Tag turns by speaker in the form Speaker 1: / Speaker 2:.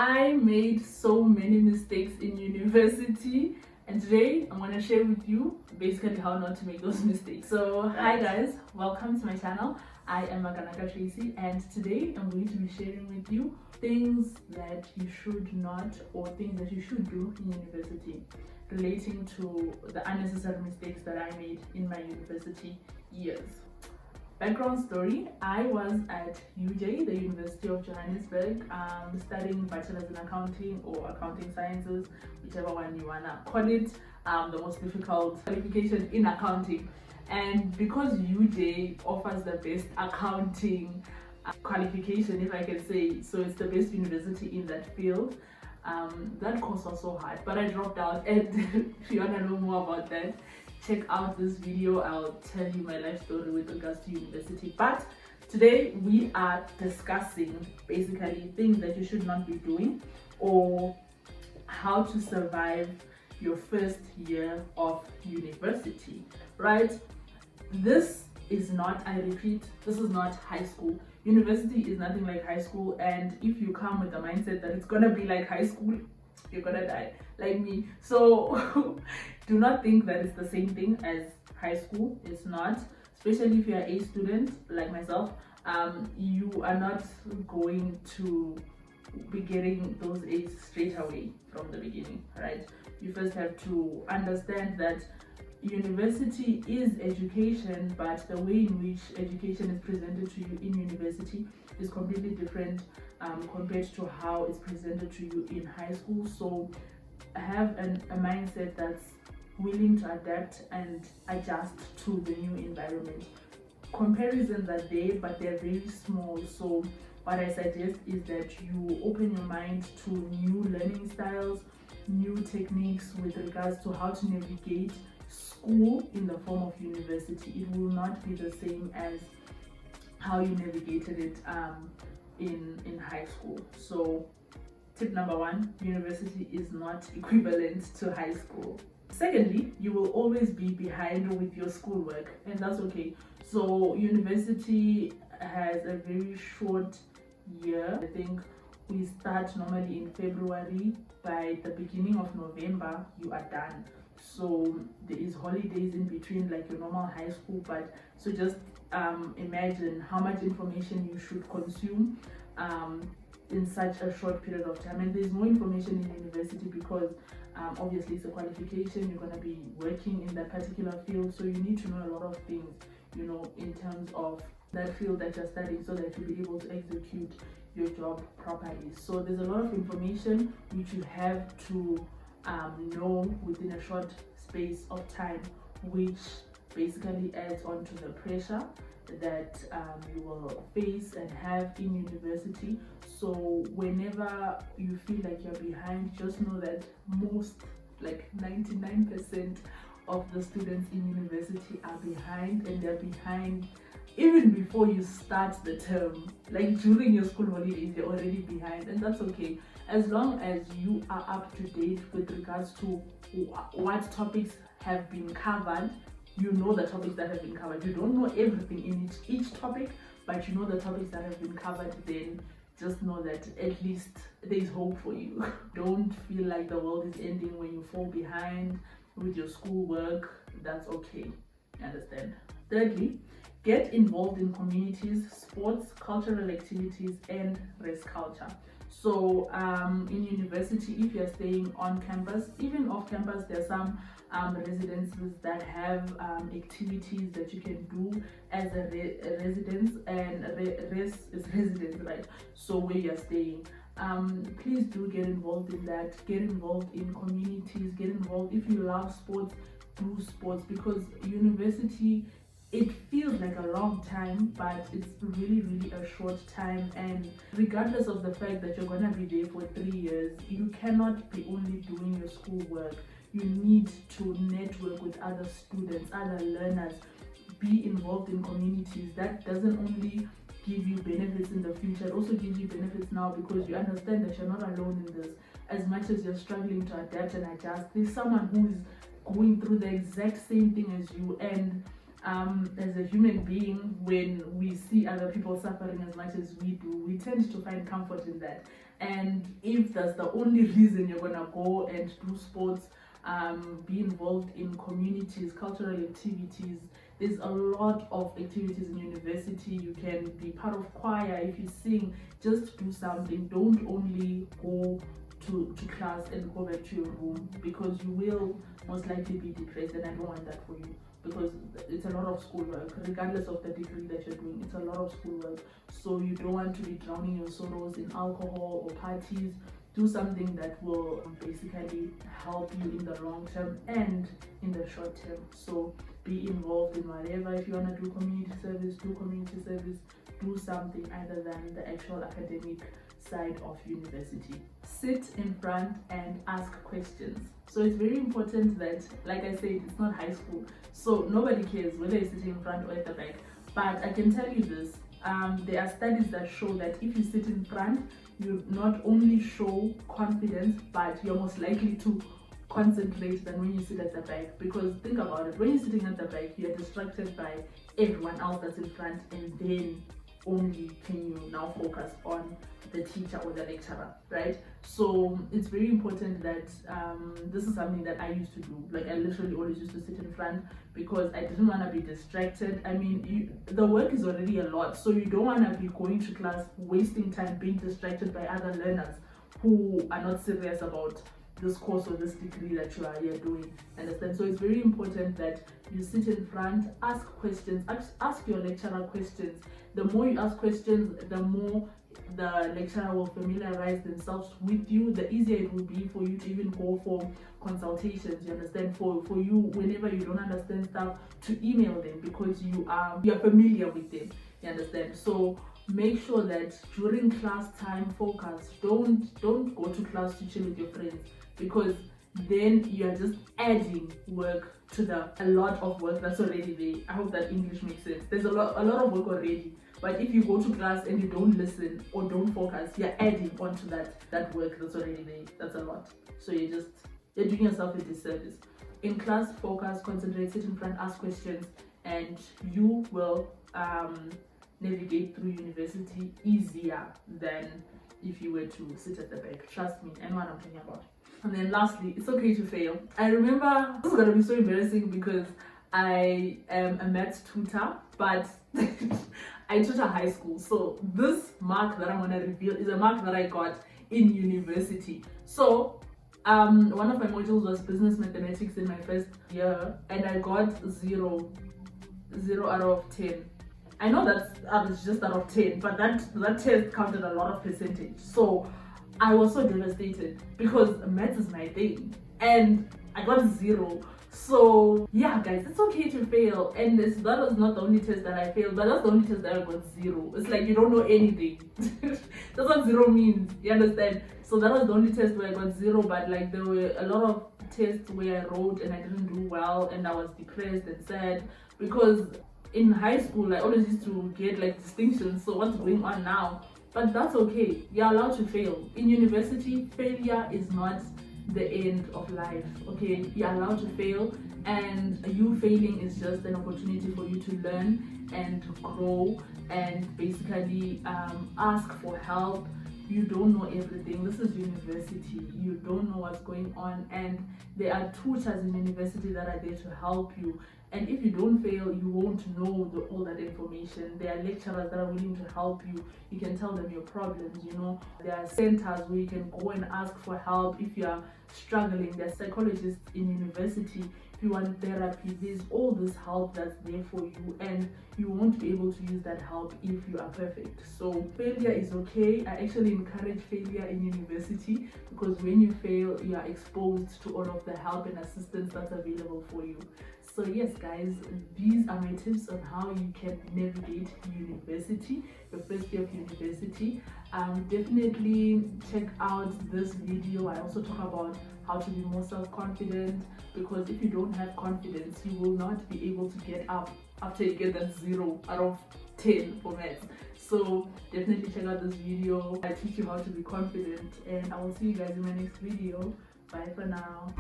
Speaker 1: I made so many mistakes in university, and today I'm going to share with you basically how not to make those mistakes. So hi guys, welcome to my channel. I am Makanaka Tracy, and today I'm going to be sharing with you things that you should not, or things that you should do in university, relating to the unnecessary mistakes that I made in my university years. Background story, I was at UJ, the University of Johannesburg, studying bachelor's in accounting or accounting sciences, whichever one you wanna call it, the most difficult qualification in accounting. And because UJ offers the best accounting qualification, if I can say, so it's the best university in that field, that course was so hard, but I dropped out. And if you wanna know more about that, check out this video. I'll tell you my life story with regards to university. But today we are discussing basically things that you should not be doing, or how to survive your first year of university, right? This is not, I repeat, this is not high school. University is nothing like high school, and if you come with the mindset that it's gonna be like high school, you're gonna die like me. So do not think that it's the same thing as high school. It's not, especially if you're a student like myself. You are not going to be getting those A's straight away from the beginning, right? You first have to understand that university is education, but the way in which education is presented to you in university is completely different compared to how it's presented to you in high school. So have a mindset that's willing to adapt and adjust to the new environment. Comparisons are there, but they're very small. So what I suggest is that you open your mind to new learning styles, new techniques with regards to how to navigate school in the form of university. It will not be the same as how you navigated it in high school. So tip number one, university is not equivalent to high school. Secondly, you will always be behind with your schoolwork, and that's okay. So university has a very short year. I think we start normally in February. By the beginning of November, you are done. So there is holidays in between, like your normal high school. But so just imagine how much information you should consume in such a short period of time. And there's more information in university because obviously it's a qualification. You're going to be working in that particular field, so you need to know a lot of things, you know, in terms of that field that you're studying, so that you'll be able to execute your job properly. So there's a lot of information which you have to know within a short space of time, which basically adds on to the pressure that you will face and have in university. So whenever you feel like you're behind, just know that most, like 99% of the students in university are behind, and they're behind even before you start the term. Like during your school holidays, they're already behind, and that's okay, as long as you are up to date with regards to what topics have been covered. You know the topics that have been covered. You don't know everything in each topic, but you know the topics that have been covered. Then just know that at least there's hope for you. Don't feel like the world is ending when you fall behind with your schoolwork. That's okay. Understand? Thirdly, get involved in communities, sports, cultural activities, and race culture. So in university, if you're staying on campus, even off campus, there are some residences that have activities that you can do as a residence, and res is residence, right? So where you're staying, please do get involved in that. Get involved in communities. Get involved. If you love sports, do sports, because university, it feels like a long time, but it's really a short time. And regardless of the fact that you're gonna be there for 3 years, you cannot be only doing your schoolwork. You need to network with other students, other learners, be involved in communities. That doesn't only give you benefits in the future, it also gives you benefits now, because you understand that you're not alone in this. As much as you're struggling to adapt and adjust, there's someone who is going through the exact same thing as you. And as a human being, when we see other people suffering as much as we do, we tend to find comfort in that. And if that's the only reason you're gonna go and do sports, be involved in communities, cultural activities, there's a lot of activities in university. You can be part of choir. If you sing, just do something. Don't only go to class and go back to your room, because you will most likely be depressed, and I don't want that for you, because it's a lot of schoolwork. Regardless of the degree that you're doing, it's a lot of schoolwork. So you don't want to be drowning your sorrows in alcohol or parties. Do something that will basically help you in the long term and in the short term. So be involved in whatever. If you want to do community service, do community service. Do something other than the actual academic side of university. Sit in front and ask questions. So it's very important that, like I said, it's not high school, so nobody cares whether you're sitting in front or at the back. But I can tell you this, there are studies that show that if you sit in front, you not only show confidence, but you're most likely to concentrate than when you sit at the back. Because think about it, when you're sitting at the back, you're distracted by everyone else that's in front, and then only can you now focus on the teacher or the lecturer, right? So it's very important that this is something that I used to do. Like, I literally always used to sit in front because I didn't want to be distracted. I mean, the work is already a lot, so you don't want to be going to class, wasting time being distracted by other learners who are not serious about this course or this degree that you are here doing. Understand? So it's very important that you sit in front, ask questions, ask your lecturer questions. The more you ask questions, the more the lecturer will familiarize themselves with you, the easier it will be for you to even go for consultations. You understand? For you, whenever you don't understand stuff, to email them, because you're familiar with them. You understand? So make sure that during class time, focus. Don't go to class to chill with your friends, because then you are just adding work to a lot of work that's already there. I hope that English makes sense. There's a lot of work already, but if you go to class and you don't listen or don't focus, you're adding onto that work that's already there. That's a lot. So you're doing yourself a disservice. In class, focus, concentrate, sit in front, ask questions, and you will navigate through university easier than if you were to sit at the back. Trust me, I know what I'm talking about. And then lastly, it's okay to fail. I remember, this is gonna be so embarrassing because I am a maths tutor, but I tutor high school. So this mark that I'm gonna reveal is a mark that I got in university. So one of my modules was business mathematics in my first year, and I got 0 out of 10. I know that's just out of 10, but that test counted a lot of percentage. So I was so devastated because maths is my thing, and I got 0. So yeah, guys, it's okay to fail, and that was not the only test that I failed, but that's the only test that I got 0. It's like you don't know anything. That's what 0 means, you understand? So that was the only test where I got 0, but like there were a lot of tests where I wrote and I didn't do well, and I was depressed and sad, because in high school I always used to get like distinctions. So what's going on now? But that's okay, you're allowed to fail. In university, failure is not the end of life, okay? You're allowed to fail, and you failing is just an opportunity for you to learn and grow, and basically ask for help. You don't know everything. This is university. You don't know what's going on, and there are tutors in university that are there to help you. And if you don't fail, you won't know all that information. There are lecturers that are willing to help you. You can tell them your problems, you know. There are centers where you can go and ask for help if you are struggling. There are psychologists in university. If you want therapy, there's all this help that's there for you, and you won't be able to use that help if you are perfect. So failure is okay. I actually encourage failure in university, because when you fail, you are exposed to all of the help and assistance that's available for you. So yes, guys, these are my tips on how you can navigate university, your first year of university. Definitely check out this video. I also talk about how to be more self-confident, because if you don't have confidence, you will not be able to get up after you get that 0 out of 10 for maths. So definitely check out this video. I teach you how to be confident, and I will see you guys in my next video. Bye for now.